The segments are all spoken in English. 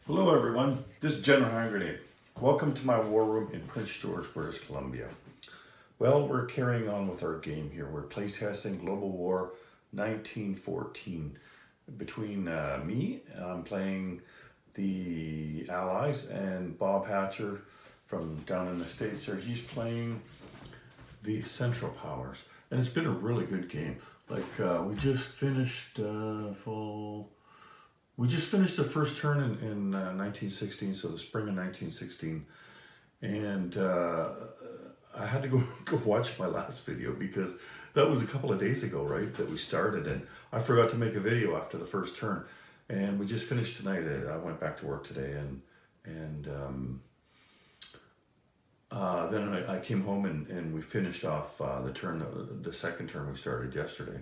Hello everyone, this is General Hand Grenade. Welcome to my war room in Prince George, British Columbia. Well, we're carrying on with our game here. We're playtesting Global War 1914. Between me, I'm playing the Allies, and Bob Hatcher from down in the States there, he's playing the Central Powers. And it's been a really good game. We just finished We just finished the first turn in 1916, so the spring of 1916, and I had to go watch my last video because that was a couple of days ago, right, that we started, and I forgot to make a video after the first turn, and we just finished tonight. I went back to work today, and then I came home and we finished off the second turn we started yesterday.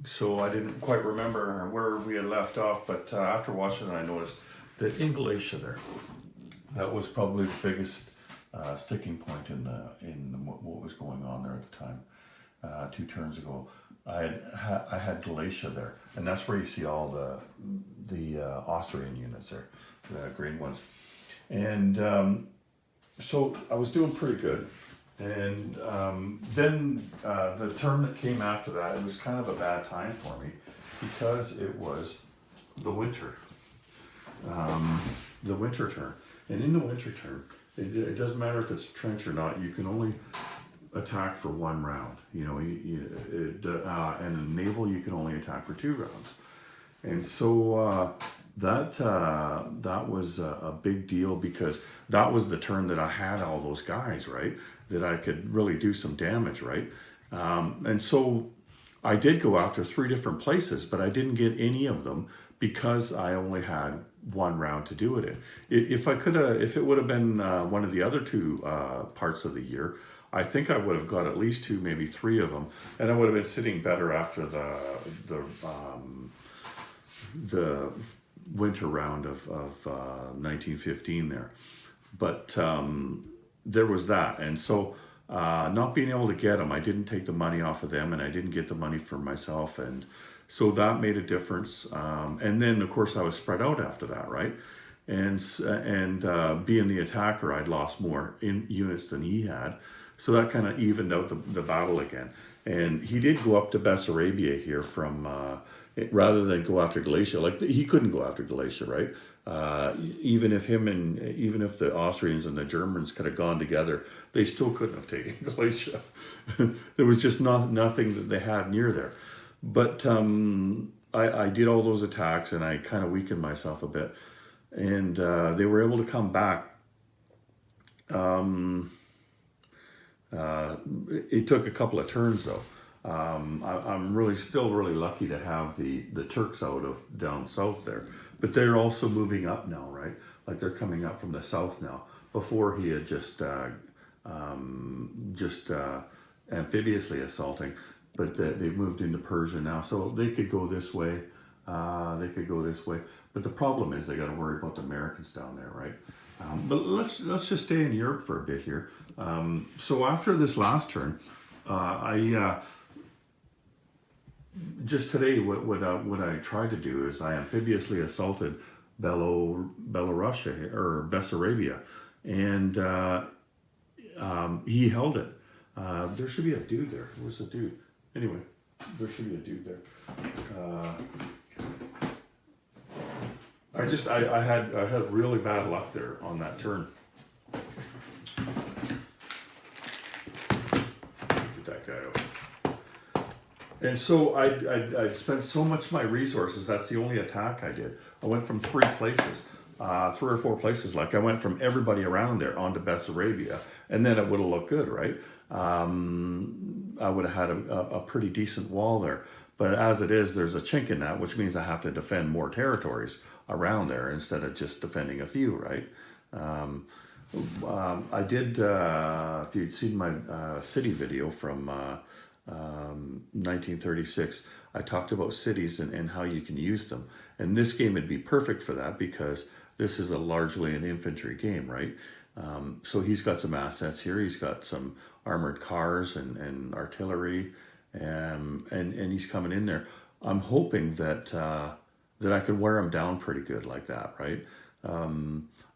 So I didn't quite remember where we had left off, but after watching it, I noticed that in Galatia there, that was probably the biggest sticking point in what was going on there at the time. 2 turns ago, I had Galatia there, and that's where you see all the Austrian units there, the green ones, and so I was doing pretty good. And then the term that came after that, it was kind of a bad time for me because it was the winter term. And in the winter term, it doesn't matter if it's a trench or not, you can only attack for 1 round. And in naval, you can only attack for 2 rounds. And so that was a big deal because that was the turn that I had all those guys, right? That I could really do some damage, right? And so I did go after 3 different places, but I didn't get any of them because I only had 1 round to do it in. If it would have been one of the other 2 parts of the year, I think I would have got at least 2, maybe 3 of them, and I would have been sitting better after the winter round of 1915 there. But there was that, and so not being able to get them, I didn't take the money off of them, and I didn't get the money for myself, and so that made a difference. And then of course I was spread out after that, right? And being the attacker, I'd lost more in units than he had, so that kind of evened out the battle again. And he did go up to Bessarabia here from rather than go after Galatia. Like, he couldn't go after Galatia, right? Even if the Austrians and the Germans could have gone together, they still couldn't have taken Galatia. There was just nothing that they had near there. But I did all those attacks, and I kind of weakened myself a bit, and they were able to come back. It took a couple of turns though. I'm still really lucky to have the Turks out of down south there, but they're also moving up now, right? Like, they're coming up from the south now. Before, he had just amphibiously assaulting, but they've moved into Persia now, so they could go this way. But the problem is they got to worry about the Americans down there, right? But let's just stay in Europe for a bit here. So after this last turn, just today, what I tried to do is I amphibiously assaulted Belorussia or Bessarabia, and he held it. There should be a dude there. Where's the dude? Anyway, there should be a dude there. I had really bad luck there on that turn. Get that guy out. And so I'd spent so much of my resources. That's the only attack I did. I went from 3 places, 3 or 4 places. Like, I went from everybody around there onto Bessarabia, and then it would have looked good, right? I would have had a pretty decent wall there. But as it is, there's a chink in that, which means I have to defend more territories around there instead of just defending a few, right? I did, if you'd seen my city video from 1936, I talked about cities and how you can use them. And this game would be perfect for that because this is largely an infantry game, right? So he's got some assets here. He's got some armored cars and artillery, and he's coming in there. I'm hoping that that I could wear them down pretty good like that, right?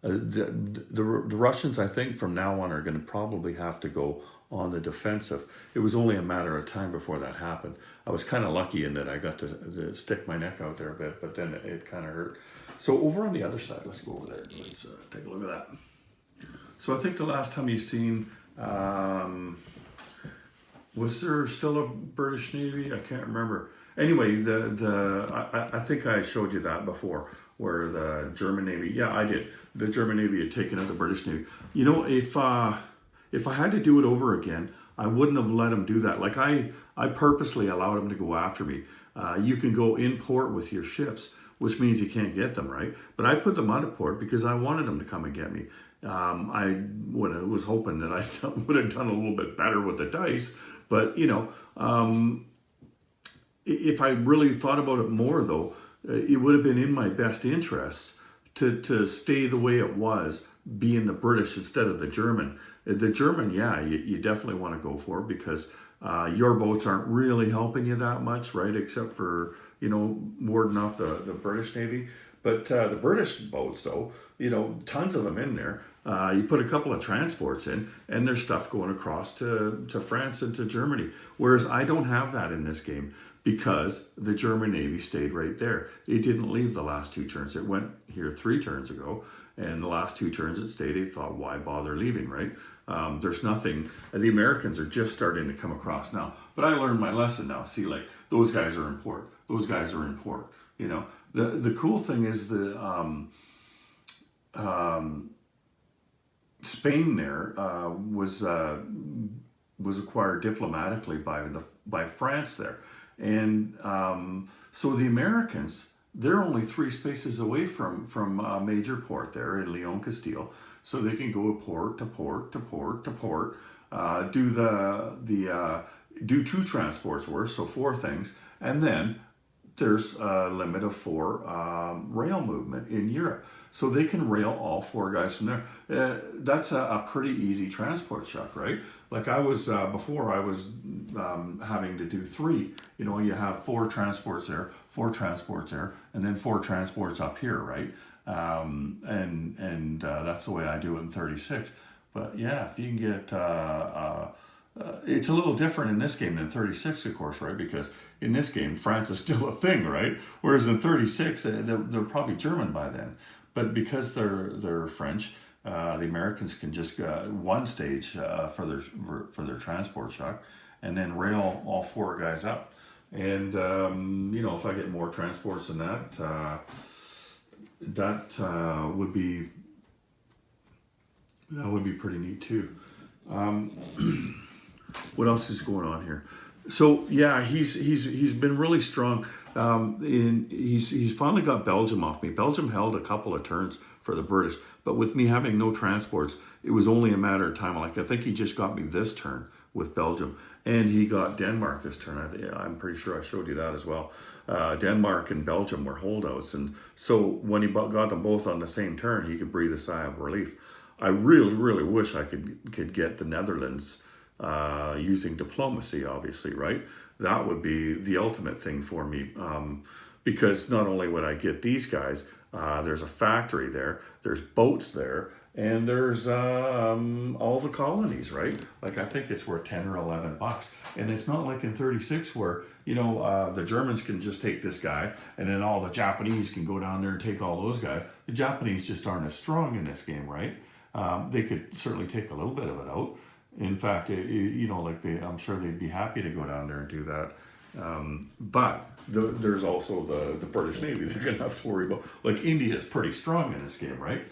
The Russians, I think, from now on are going to probably have to go on the defensive. It was only a matter of time before that happened. I was kind of lucky in that I got to stick my neck out there a bit, but then it kind of hurt. So over on the other side, let's go over there. Let's take a look at that. So I think the last time you seen, was there still a British Navy? I can't remember. Anyway, I think I showed you that before, where the German Navy, yeah, I did. The German Navy had taken out the British Navy. You know, if I had to do it over again, I wouldn't have let them do that. Like I purposely allowed them to go after me. You can go in port with your ships, which means you can't get them, right? But I put them out of port because I wanted them to come and get me. I was hoping that I would have done a little bit better with the dice, but you know, if I really thought about it more, though, it would have been in my best interests to stay the way it was, being the British instead of the German. The German, yeah, you definitely want to go for, because your boats aren't really helping you that much, right? Except for, you know, warding off the British Navy. But the British boats, though, you know, tons of them in there. You put a couple of transports in, and there's stuff going across to France and to Germany. Whereas I don't have that in this game, because the German Navy stayed right there. It didn't leave the last two turns. It went here 3 turns ago, and the last 2 turns it stayed. It thought, why bother leaving, right? There's nothing. The Americans are just starting to come across now. But I learned my lesson now. See, like, those guys are in port. Those guys are in port. You know, the cool thing is the Spain there was acquired diplomatically by France there, and so the Americans, they're only 3 spaces away from a major port there in Leon Castile, so they can go port to port to port to port, do 2 transports worth, so 4 things, and then there's a limit of 4 rail movement in Europe. So they can rail all 4 guys from there. That's a pretty easy transport, Chuck, right? Like I was, before I was having to do 3. You know, you have 4 transports there, 4 transports there, and then 4 transports up here, right? And that's the way I do it in 36. But yeah, if you can get... it's a little different in this game than 36, of course, right? Because in this game, France is still a thing, right? Whereas in 36, they're probably German by then. But because they're French, the Americans can just one stage for their transport, Chuck, and then rail all 4 guys up. And you know, if I get more transports than that, that would be pretty neat too. What else is going on here? So yeah, he's been really strong. He's finally got Belgium off me. Belgium held a couple of turns for the British, but with me having no transports, it was only a matter of time. Like I think he just got me this turn with Belgium, and he got Denmark this turn. I'm pretty sure I showed you that as well. Denmark and Belgium were holdouts, and so when he got them both on the same turn, he could breathe a sigh of relief. I really, really wish I could get the Netherlands using diplomacy, obviously, right? That would be the ultimate thing for me, because not only would I get these guys, there's a factory there, there's boats there, and there's all the colonies, right? Like I think it's worth 10 or 11 bucks, and it's not like in 36 where, you know, the Germans can just take this guy, and then all the Japanese can go down there and take all those guys. The Japanese just aren't as strong in this game, right? They could certainly take a little bit of it out. In fact, you know, like I'm sure they'd be happy to go down there and do that. But there's also the British Navy they're going to have to worry about. Like India is pretty strong in this game, right?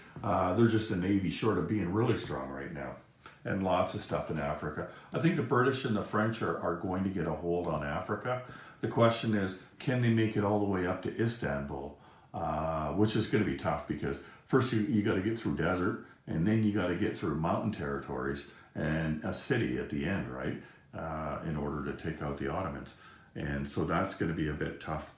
They're just a navy short of being really strong right now. And lots of stuff in Africa. I think the British and the French are going to get a hold on Africa. The question is, can they make it all the way up to Istanbul? Which is going to be tough, because first you got to get through desert, and then you got to get through mountain territories and a city at the end, right? In order to take out the Ottomans. And so that's going to be a bit tough.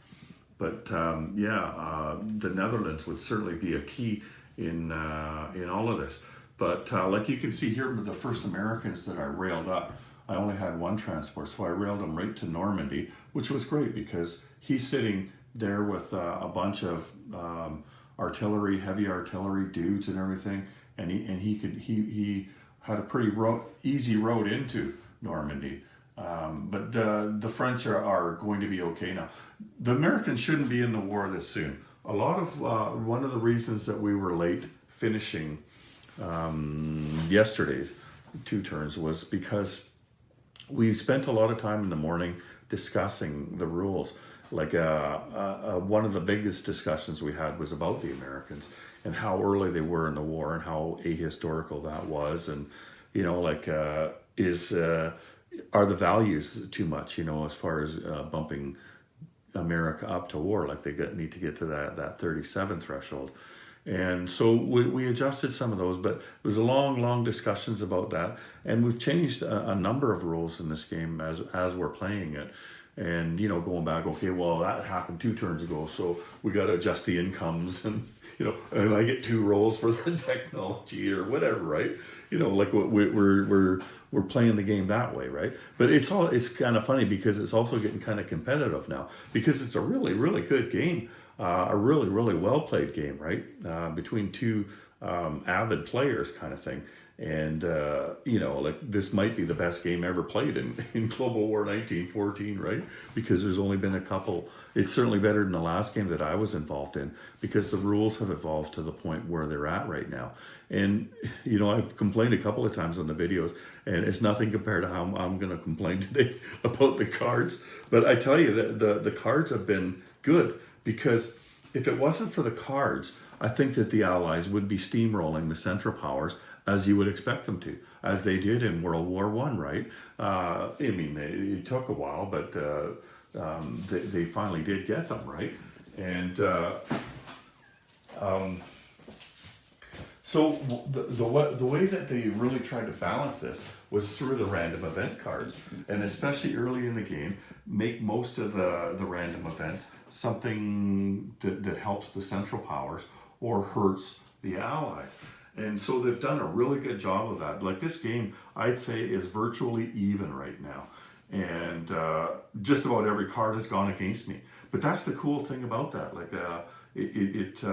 But the Netherlands would certainly be a key in all of this. But like you can see here, the first Americans that I railed up, I only had 1 transport, so I railed him right to Normandy, which was great because he's sitting there with a bunch of artillery, heavy artillery dudes and everything, and he had a pretty easy road into Normandy. But the French are going to be okay now. The Americans shouldn't be in the war this soon. A lot of one of the reasons that we were late finishing yesterday's 2 turns was because we spent a lot of time in the morning discussing the rules. Like one of the biggest discussions we had was about the Americans and how early they were in the war and how ahistorical that was, and like are the values too much? As far as bumping America up to war, like they need to get to that 37 threshold. And so we adjusted some of those, but it was a long discussions about that. And we've changed a number of rules in this game as we're playing it. And, going back, okay, well, that happened 2 turns ago, so we got to adjust the incomes and, and I get 2 rolls for the technology or whatever, right? Like we're playing the game that way, right? But it's kind of funny because it's also getting kind of competitive now because it's a really, really good game. A really, really well played game, right? Between 2 avid players, kind of thing. And like this might be the best game ever played in Global War 1914, right? Because there's only been a couple. It's certainly better than the last game that I was involved in because the rules have evolved to the point where they're at right now. And I've complained a couple of times on the videos, and it's nothing compared to how I'm going to complain today about the cards. But I tell you that the cards have been good, because if it wasn't for the cards, I think that the Allies would be steamrolling the Central Powers as you would expect them to, as they did in World War I, right? It took a while, but they finally did get them, right? And so the way that they really tried to balance this was through the random event cards, and especially early in the game, make most of the random events something that helps the Central Powers or hurts the Allies. And so they've done a really good job of that. Like this game, I'd say, is virtually even right now. And just about every card has gone against me. But that's the cool thing about that. Like it's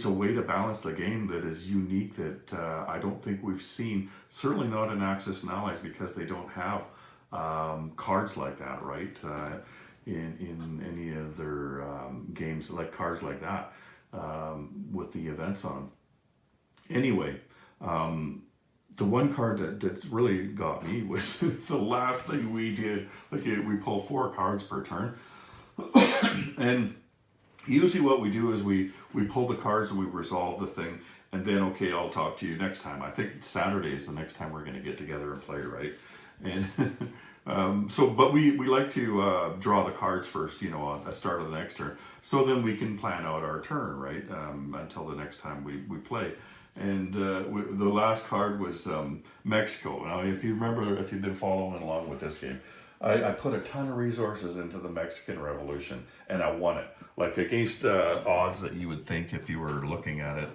a way to balance the game that is unique that I don't think we've seen. Certainly not in Axis and Allies, because they don't have cards like that, right? In any of their games, like cards like that with the events on them. Anyway, the one card that really got me was the last thing we did. Like we pull 4 cards per turn, and usually what we do is we pull the cards and we resolve the thing, and then okay, I'll talk to you next time. I think Saturday is the next time we're going to get together and play, right? And but we like to draw the cards first, at the start of the next turn, so then we can plan out our turn, right? Until the next time we play. And the last card was Mexico. Now, if you remember, if you've been following along with this game, I put a ton of resources into the Mexican Revolution, and I won it. Like against odds that you would think, if you were looking at it,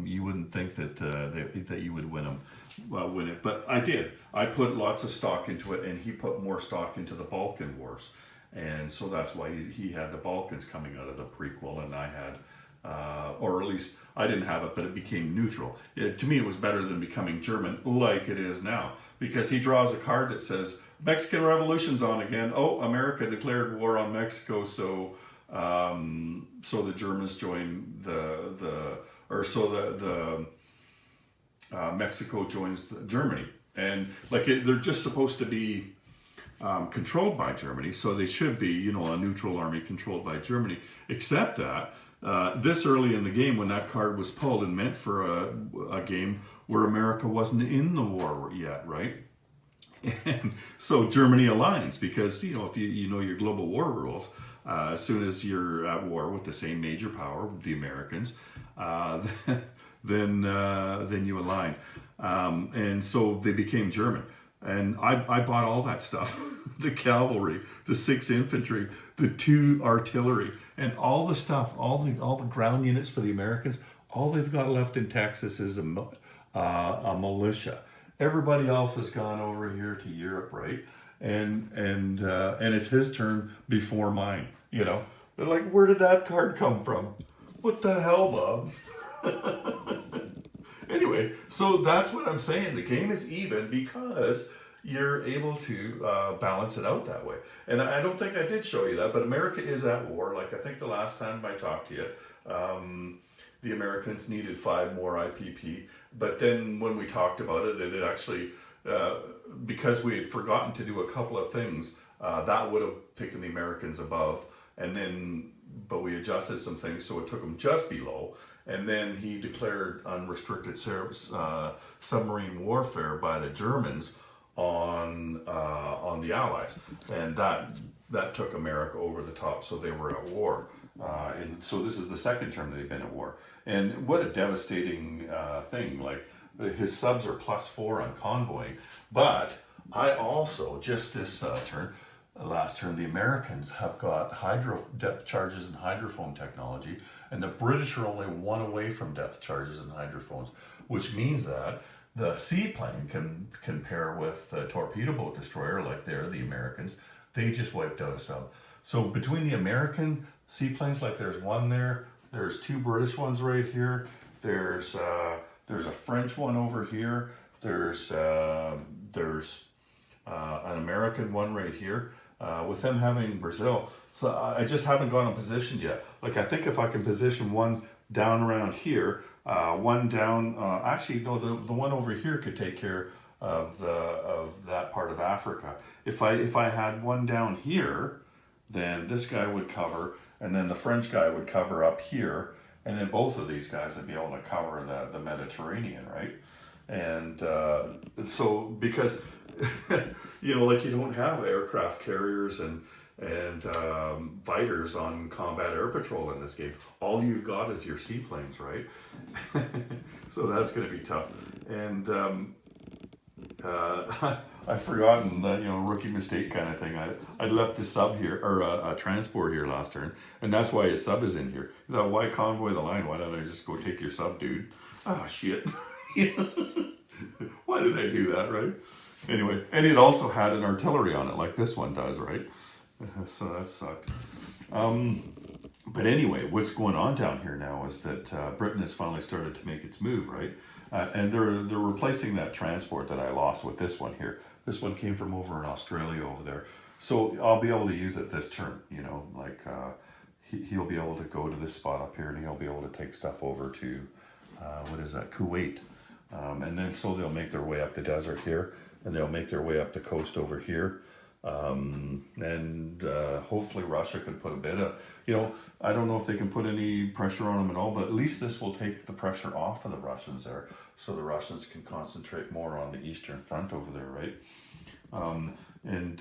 you wouldn't think that you would win it. But I did. I put lots of stock into it, and he put more stock into the Balkan Wars, and so that's why he had the Balkans coming out of the prequel, and I had. Or at least I didn't have it, but it became neutral. To me, it was better than becoming German, like it is now, because he draws a card that says Mexican Revolution's on again. Oh, America declared war on Mexico, so the Germans join Mexico joins Germany, and they're just supposed to be controlled by Germany, so they should be, a neutral army controlled by Germany, except that. This early in the game, when that card was pulled and meant for a game where America wasn't in the war yet, right? And so Germany aligns, because if you know your global war rules, as soon as you're at war with the same major power, the Americans, then you align, and so they became German. And I bought all that stuff, the cavalry, the 6 infantry, the 2 artillery, and all the stuff, all the ground units for the Americans. All they've got left in Texas is a militia. Everybody else has gone over here to Europe, right? and it's his turn before mine. You know, they're like, where did that card come from? What the hell, Bob? Anyway, so that's what I'm saying. The game is even because you're able to balance it out that way. And I don't think I did show you that, but America is at war. Like I think the last time I talked to you, the Americans needed 5 more IPP. But then when we talked about it, it actually, because we had forgotten to do a couple of things, that would have taken the Americans above. And then, but we adjusted some things, so it took them just below. And then he declared unrestricted submarine warfare by the Germans on the Allies, and that took America over the top. So they were at war, and so this is the second term they've been at war. And what a devastating thing! Like his subs are +4 on convoying, but I also just this last turn, the Americans have got depth charges and hydrophone technology, and the British are only 1 away from depth charges and hydrophones, which means that the seaplane can pair with the torpedo boat destroyer like the Americans. They just wiped out a sub. So between the American seaplanes, like there's one there, there's 2 British ones right here, there's a French one over here, there's an American one right here. With them having Brazil, so I just haven't gone in position yet. Like I think if I can position one down around here, one down. Actually, no, the one over here could take care of that part of Africa. If I had one down here, then this guy would cover, and then the French guy would cover up here, and then both of these guys would be able to cover the Mediterranean, right? And so because you know, like you don't have aircraft carriers and fighters on combat air patrol in this game. All you've got is your seaplanes, right? So that's going to be tough. And I've forgotten that, you know, rookie mistake kind of thing. I left the sub here, or a transport here last turn, and that's why his sub is in here. I thought, why convoy the line? Why don't I just go take your sub, dude? Ah, shit. Why did I do that, right? Anyway, and it also had an artillery on it, like this one does, right? So that sucked. But anyway, what's going on down here now is that Britain has finally started to make its move, right? And they're replacing that transport that I lost with this one here. This one came from over in Australia over there. So I'll be able to use it this turn, you know, like he'll be able to go to this spot up here and he'll be able to take stuff over to, what is that, Kuwait. And then so they'll make their way up the desert here, and they'll make their way up the coast over here. And hopefully Russia could put a bit of, you know, I don't know if they can put any pressure on them at all, but at least this will take the pressure off of the Russians there, so the Russians can concentrate more on the Eastern Front over there, right? And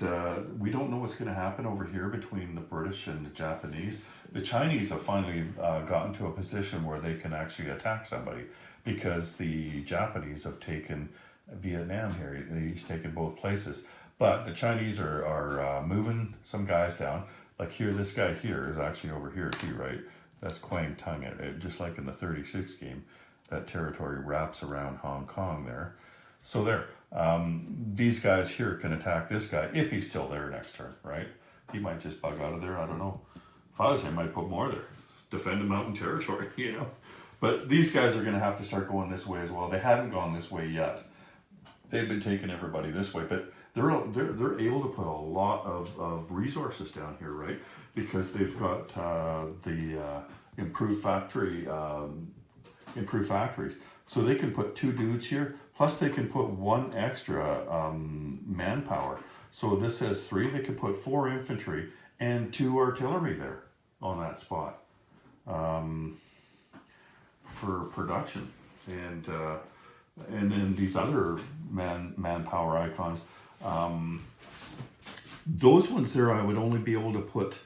we don't know what's going to happen over here between the British and the Japanese. The Chinese have finally gotten to a position where they can actually attack somebody, because the Japanese have taken Vietnam here. He's taken both places. But the Chinese are moving some guys down. Like here, this guy here is actually over here too, right? That's Kwang Tung. Just like in the 36 game, that territory wraps around Hong Kong there. So there, these guys here can attack this guy if he's still there next turn, right? He might just bug out of there, I don't know. If I was him, I'd put more there. Defend the mountain territory, you know? But these guys are going to have to start going this way as well. They hadn't gone this way yet. They've been taking everybody this way, but they're able to put a lot of resources down here, right? Because they've got the improved factories, so they can put 2 dudes here. Plus, they can put 1 extra manpower. So this says 3. They could put 4 infantry and 2 artillery there on that spot for production. And then these other manpower icons, those ones there, I would only be able to put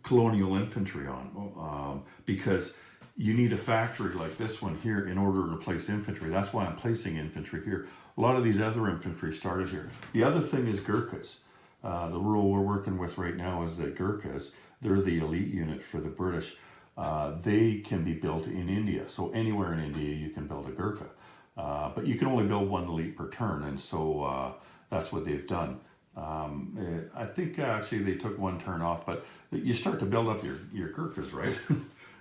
colonial infantry on, because you need a factory like this one here in order to place infantry. That's why I'm placing infantry here. A lot of these other infantry started here. The other thing is Gurkhas. The rule we're working with right now is that Gurkhas, they're the elite unit for the British. They can be built in India. So anywhere in India you can build a Gurkha. But you can only build one elite per turn, and so that's what they've done. I think actually they took one turn off, but you start to build up your Gurkhas, right?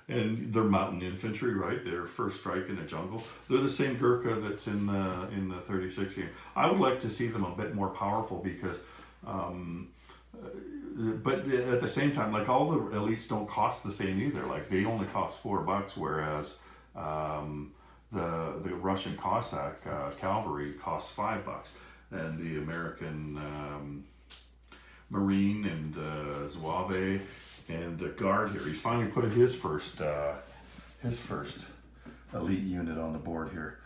And they're mountain infantry, right? They're first strike in the jungle. They're the same Gurkha that's in the 36 game. I would like to see them a bit more powerful because, but at the same time, like all the elites don't cost the same either. Like they only cost $4, whereas the Russian Cossack cavalry costs $5, and the American Marine and Zouave and the guard here. He's finally put his first elite unit on the board here.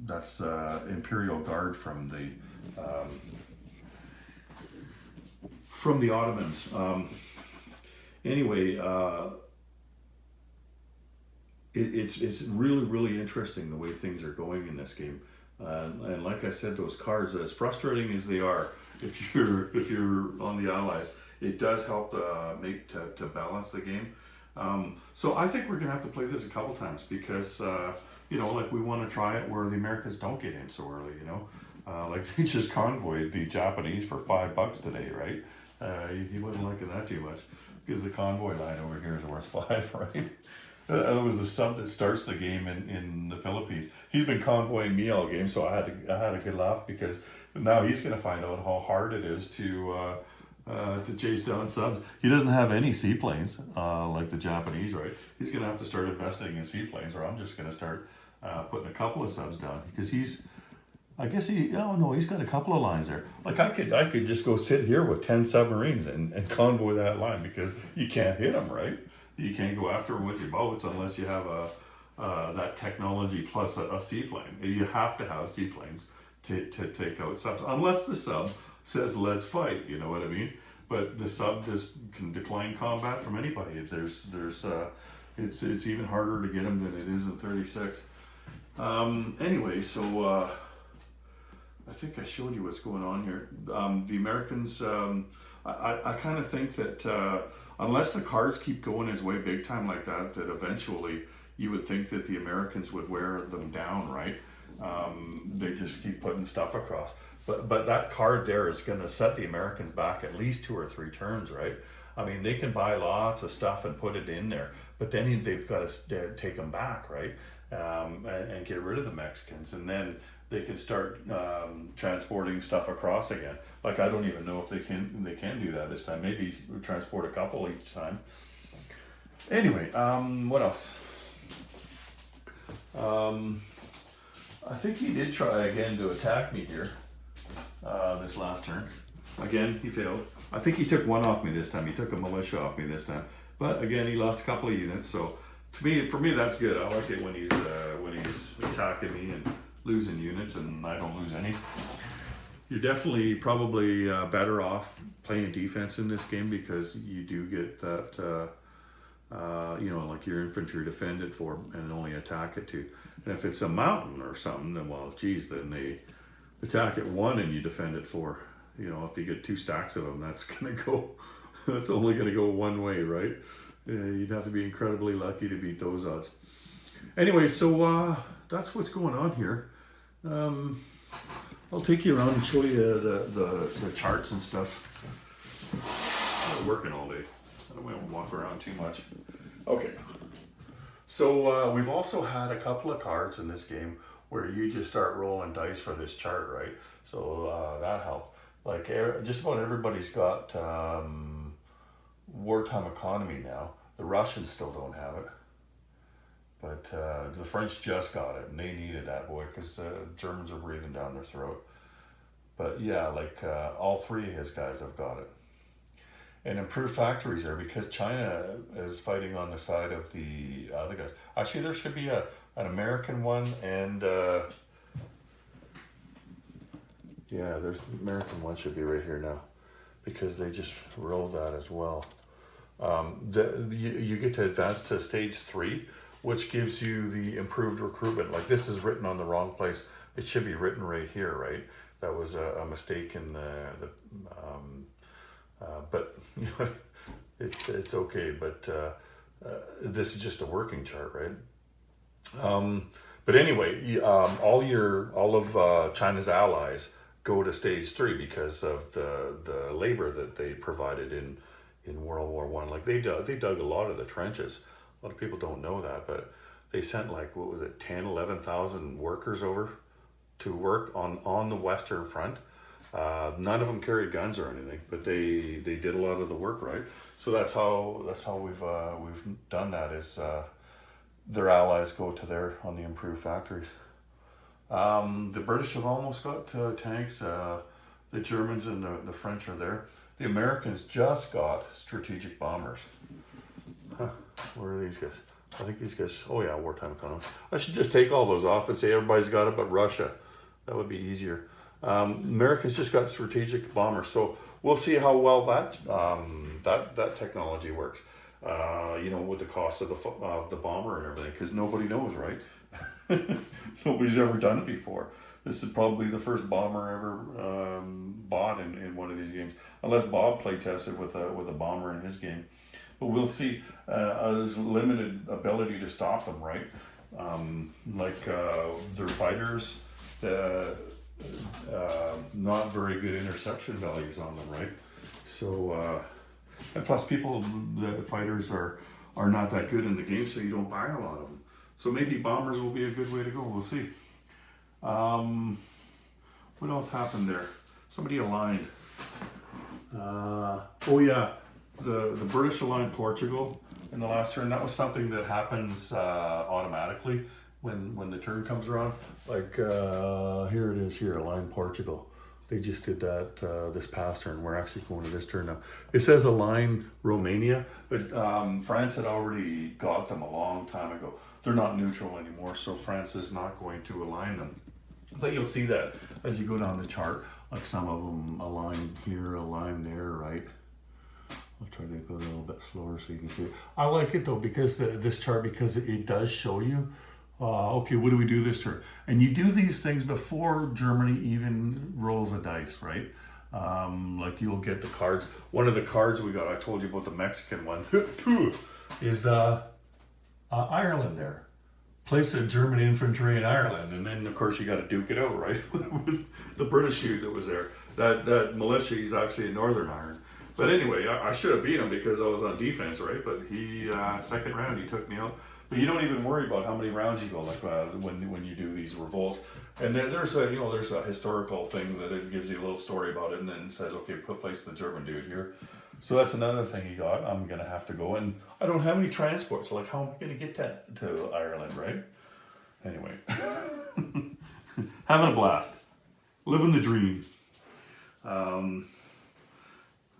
That's Imperial Guard from the Ottomans. Anyway, it's really interesting the way things are going in this game. And like I said, those cards, as frustrating as they are, if you're on the Allies, it does help to balance the game. So I think we're gonna have to play this a couple times because like we want to try it where the Americans don't get in so early. Like they just convoyed the Japanese for $5 today, right? He wasn't liking that too much because the convoy line over here is worth $5, right? That was the sub that starts the game in the Philippines. He's been convoying me all game, so I had a good laugh because now he's going to find out how hard it is to chase down subs. He doesn't have any seaplanes like the Japanese, right? He's going to have to start investing in seaplanes, or I'm just going to start putting a couple of subs down because he's got a couple of lines there. Like I could just go sit here with 10 submarines and convoy that line because you can't hit them, right? You can't go after them with your boats unless you have that technology plus a seaplane. You have to have seaplanes to take out subs, unless the sub says let's fight. You know what I mean? But the sub just can decline combat from anybody. It's even harder to get them than it is in 36. Anyway, so I think I showed you what's going on here. The Americans, I kind of think that unless the cards keep going his way big time like that eventually you would think that the Americans would wear them down, right? They just keep putting stuff across. But that card there is going to set the Americans back at least 2 or 3 turns, right? I mean, they can buy lots of stuff and put it in there, but then they've got to take them back, right? And get rid of the Mexicans, and then they can start transporting stuff across again. Like I don't even know if they can do that this time. Maybe transport a couple each time. Anyway, what else? I think he did try again to attack me here this last turn. Again, he failed. I think he took one off me this time. He took a militia off me this time. But again, he lost a couple of units. So for me, that's good. I like it when he's attacking me and losing units, and I don't lose any. You're definitely probably better off playing defense in this game because you do get that, like your infantry defend it for and only attack it 2. And if it's a mountain or something, then then they attack it 1 and you defend it 4. If you get 2 stacks of them, that's only gonna go one way, right? You'd have to be incredibly lucky to beat those odds. Anyway, so that's what's going on here. I'll take you around and show you the charts and stuff. I'm working all day. I don't want to walk around too much. Okay. So we've also had a couple of cards in this game where you just start rolling dice for this chart, right? So that helped. Like just about everybody's got wartime economy now. The Russians still don't have it. But the French just got it, and they needed that, boy, because the Germans are breathing down their throat. But yeah, all 3 of his guys have got it. And improved factories there because China is fighting on the side of the other guys. Actually, there should be an American one, and there's an American one should be right here now because they just rolled that as well. You get to advance to stage 3, which gives you the improved recruitment. Like this is written on the wrong place. It should be written right here, right? That was a mistake in but it's okay. But this is just a working chart, right? But anyway, all of China's allies go to stage 3 because of the labor that they provided in World War One. Like they dug a lot of the trenches. A lot of people don't know that, but they sent like, what was it, 10, 11,000 workers over to work on the Western Front. None of them carried guns or anything, but they did a lot of the work, right? So that's how we've done that. Is their allies go to their on the improved factories. The British have almost got tanks. The Germans and the French are there. The Americans just got strategic bombers. Huh. Where are these guys? I think these guys, oh yeah, wartime economy. I should just take all those off and say everybody's got it but Russia. That would be easier. Americans just got strategic bombers. So we'll see how well that technology works. With the cost of the bomber and everything, because nobody knows, right? Nobody's ever done it before. This is probably the first bomber ever bought in one of these games, unless Bob playtested with a bomber in his game. But we'll see. There's limited ability to stop them, right? Their fighters, not very good interception values on them, right? So, and plus the fighters are not that good in the game, so you don't buy a lot of them. So maybe bombers will be a good way to go. We'll see. What else happened there? Somebody aligned. The British aligned Portugal in the last turn. That was something that happens automatically when the turn comes around. Like here it is here, align Portugal. They just did that this past turn. We're actually going to this turn now. It says align Romania, but France had already got them a long time ago. They're not neutral anymore, so France is not going to align them. But you'll see that as you go down the chart, like some of them align here, align there, right? I'll try to go a little bit slower so you can see it. I like it though because this chart, because it does show you, okay, what do we do this turn? And you do these things before Germany even rolls a dice, right? Like you'll get the cards. One of the cards we got, I told you about the Mexican one, is Ireland there. Place a German infantry in Ireland, and then of course you got to duke it out, right? With the British unit that was there. That militia is actually in Northern Ireland. But anyway, I should have beat him because I was on defense, right? But he second round he took me out. But you don't even worry about how many rounds you go, like when you do these revolts. And then there's a historical thing that it gives you a little story about it, and then it says, okay, place the German dude here. So that's another thing you got. I'm gonna have to go, and I don't have any transports. So like, how am I gonna get to Ireland, right? Anyway, having a blast, living the dream.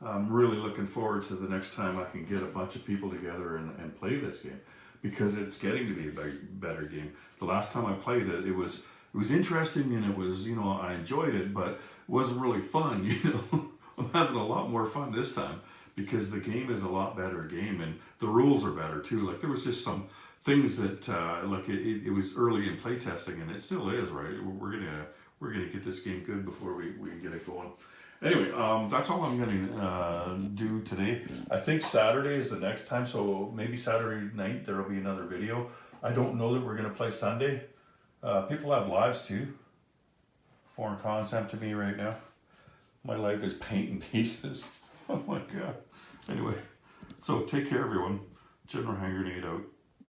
I'm really looking forward to the next time I can get a bunch of people together and play this game, because it's getting to be a better game. The last time I played it, it was interesting, and it was, I enjoyed it, but it wasn't really fun, I'm having a lot more fun this time because the game is a lot better game, and the rules are better too. Like there was just some things that it was early in playtesting, and it still is, right? We're gonna get this game good before we get it going. Anyway, that's all I'm gonna do today. I think Saturday is the next time, so maybe Saturday night there will be another video. I don't know that we're gonna play Sunday. People have lives too. Foreign concept to me right now. My life is paint in pieces. Oh my God. Anyway, so take care everyone. General Hand Grenade out.